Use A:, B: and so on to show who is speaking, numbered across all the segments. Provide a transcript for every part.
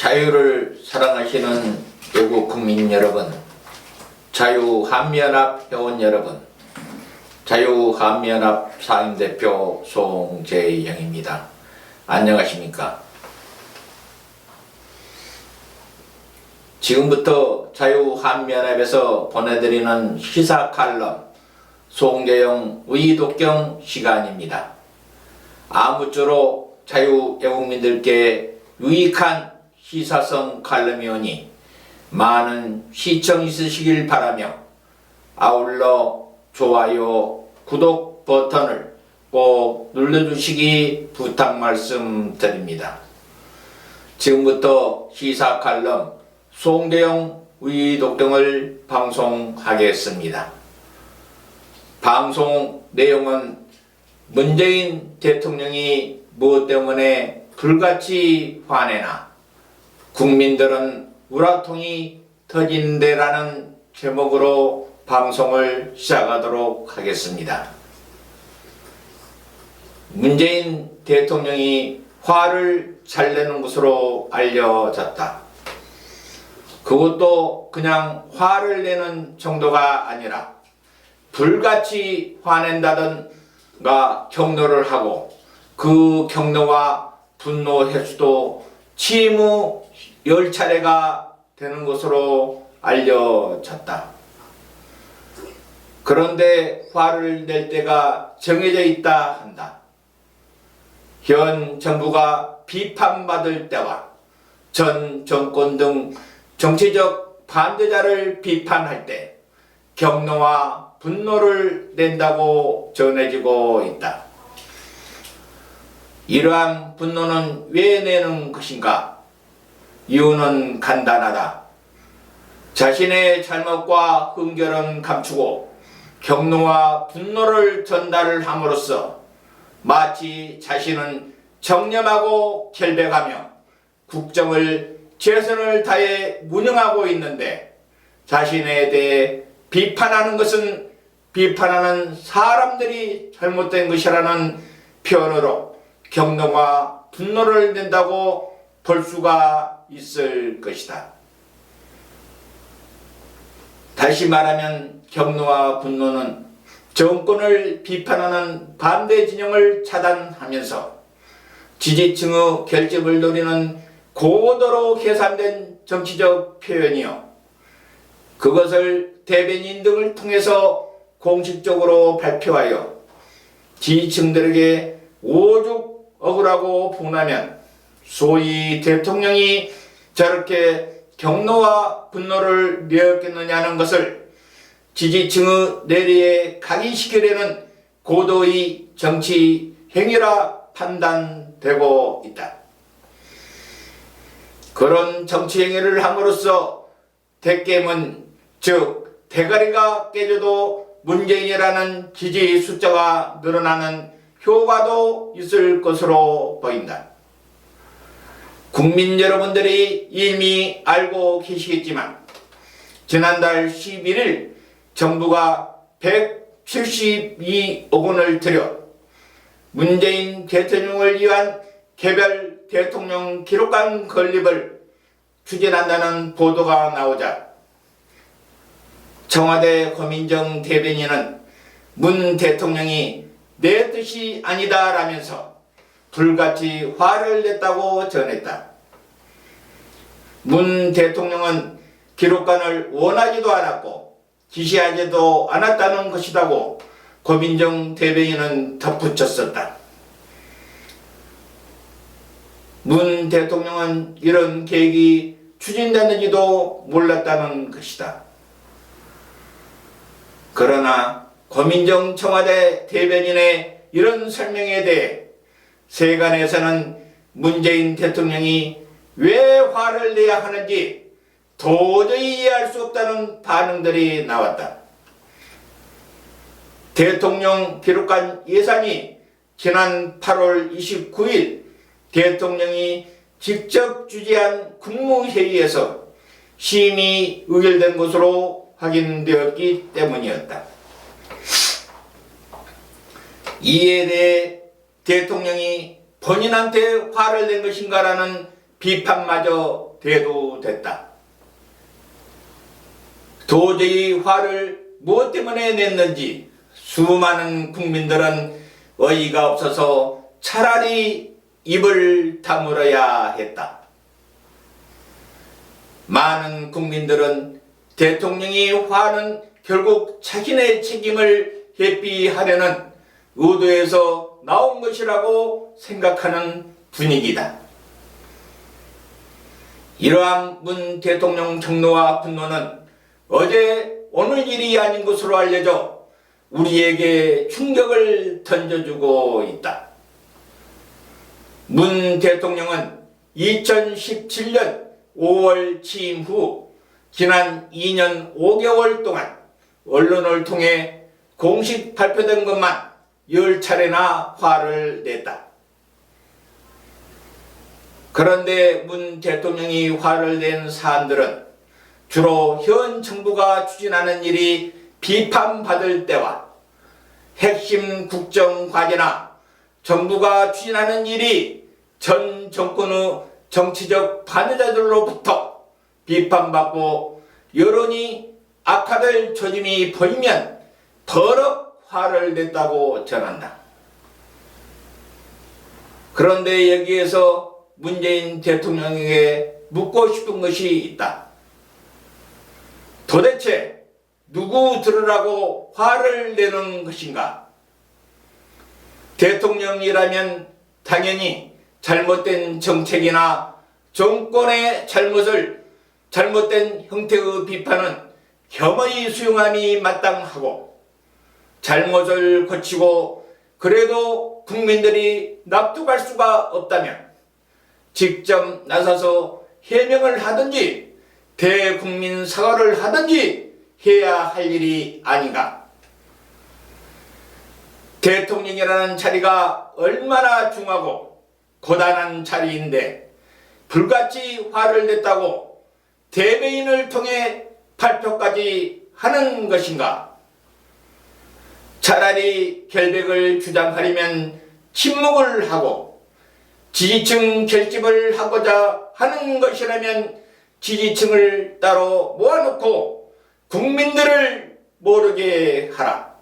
A: 자유를 사랑하시는 외국 국민 여러분, 자유한미연합 회원 여러분, 자유한미연합 상임대표 송재영입니다. 안녕하십니까? 지금부터 자유한미연합에서 보내드리는 시사 칼럼 송재영 의독경 시간입니다. 아무쪼록 자유애국민들께 유익한 시사성 칼럼이오니 많은 시청 있으시길 바라며 아울러 좋아요, 구독 버튼을 꼭 눌러주시기 부탁 말씀드립니다. 지금부터 시사 칼럼 송재영 의독경을 방송하겠습니다. 방송 내용은 문재인 대통령이 무엇 때문에 불같이 화내나 국민들은 우라통이 터진대라는 제목으로 방송을 시작하도록 하겠습니다. 문재인 대통령이 화를 잘 내는 것으로 알려졌다. 그것도 그냥 화를 내는 정도가 아니라 불같이 화낸다든가 격노를 하고 그 격노와 분노 횟수도 치무 10차례가 되는 것으로 알려졌다. 그런데 화를 낼 때가 정해져 있다 한다. 현 정부가 비판받을 때와 전 정권 등 정치적 반대자를 비판할 때 격노와 분노를 낸다고 전해지고 있다. 이러한 분노는 왜 내는 것인가? 이유는 간단하다. 자신의 잘못과 흥결은 감추고 격노와 분노를 전달을 함으로써 마치 자신은 정념하고 결백하며 국정을 최선을 다해 운영하고 있는데 자신에 대해 비판하는 것은 비판하는 사람들이 잘못된 것이라는 표현으로 격노와 분노를 낸다고 볼 수가 있을 것이다. 다시 말하면 격노와 분노는 정권을 비판하는 반대 진영을 차단하면서 지지층의 결집을 노리는 고도로 계산된 정치적 표현이요, 그것을 대변인 등을 통해서 공식적으로 발표하여 지지층들에게 오죽 억울하고 분하면 소위 대통령이 저렇게 격노와 분노를 내었겠느냐는 것을 지지층의 내리에 각인시키려는 고도의 정치 행위라 판단되고 있다. 그런 정치 행위를 함으로써 대깨문, 즉 대가리가 깨져도 문재인이라는 지지 숫자가 늘어나는 효과도 있을 것으로 보인다. 국민 여러분들이 이미 알고 계시겠지만 지난달 11일 정부가 172억 원을 들여 문재인 대통령을 위한 개별 대통령 기록관 건립을 추진한다는 보도가 나오자 청와대 고민정 대변인은 문 대통령이 내 뜻이 아니다라면서 불같이 화를 냈다고 전했다. 문 대통령은 기록관을 원하지도 않았고 지시하지도 않았다는 것이라고 고민정 대변인은 덧붙였었다. 문 대통령은 이런 계획이 추진됐는지도 몰랐다는 것이다. 그러나 고민정 청와대 대변인의 이런 설명에 대해 세간에서는 문재인 대통령이 왜 화를 내야 하는지 도저히 이해할 수 없다는 반응들이 나왔다. 대통령 기록관 예산이 지난 8월 29일 대통령이 직접 주재한 국무회의에서 심의 의결된 것으로 확인되었기 때문이었다. 이에 대해 대통령이 본인한테 화를 낸 것인가라는
B: 비판마저 대두됐다. 도저히 화를 무엇 때문에 냈는지 수많은 국민들은 어이가 없어서 차라리 입을 다물어야 했다. 많은 국민들은 대통령이 화는 결국 자신의 책임을 회피하려는 의도에서 나온 것이라고 생각하는 분위기다. 이러한 문 대통령 경로와 분노는 어제 오늘 일이 아닌 것으로 알려져 우리에게 충격을 던져주고 있다. 문 대통령은 2017년 5월 취임 후 지난 2년 5개월 동안 언론을 통해 공식 발표된 것만 10차례나 화를 냈다. 그런데 문 대통령이 화를 낸 사안들은 주로 현 정부가 추진하는 일이 비판받을 때와 핵심 국정 과제나 정부가 추진하는 일이 전 정권의 정치적 반대자들로부터 비판받고 여론이 악화될 조짐이 보이면 더럽 화를 냈다고 전한다. 그런데 여기에서 문재인 대통령에게 묻고 싶은 것이 있다. 도대체 누구 들으라고 화를 내는 것인가? 대통령이라면 당연히 잘못된 정책이나 정권의 잘못된 형태의 비판은 겸허히 수용함이 마땅하고 잘못을 고치고 그래도 국민들이 납득할 수가 없다면 직접 나서서 해명을 하든지 대국민 사과를 하든지 해야 할 일이 아닌가. 대통령이라는 자리가 얼마나 중하고 고단한 자리인데 불같이 화를 냈다고 대변인을 통해 발표까지 하는 것인가? 차라리 결백을 주장하려면 침묵을 하고 지지층 결집을 하고자 하는 것이라면 지지층을 따로 모아놓고 국민들을 모르게 하라.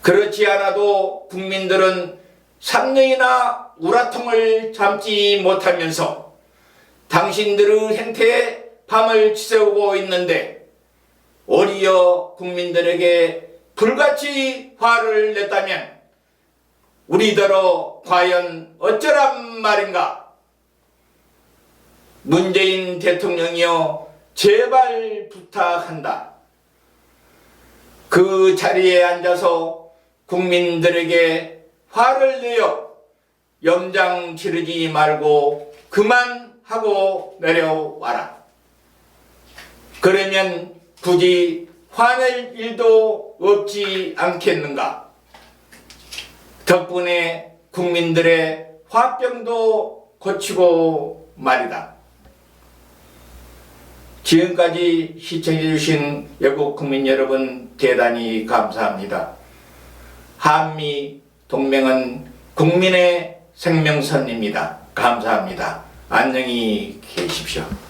B: 그렇지 않아도 국민들은 3년이나 우라통을 참지 못하면서 당신들의 행태에 밤을 지새우고 있는데 오히려 국민들에게 불같이 화를 냈다면 우리더러 과연 어쩌란 말인가? 문재인 대통령이여 제발 부탁한다. 그 자리에 앉아서 국민들에게 화를 내어 염장 지르지 말고 그만하고 내려와라. 그러면 굳이 화낼 일도 없지 않겠는가? 덕분에 국민들의 화병도 고치고 말이다. 지금까지 시청해주신 외국 국민 여러분 대단히 감사합니다. 한미 동맹은 국민의 생명선입니다. 감사합니다. 안녕히 계십시오.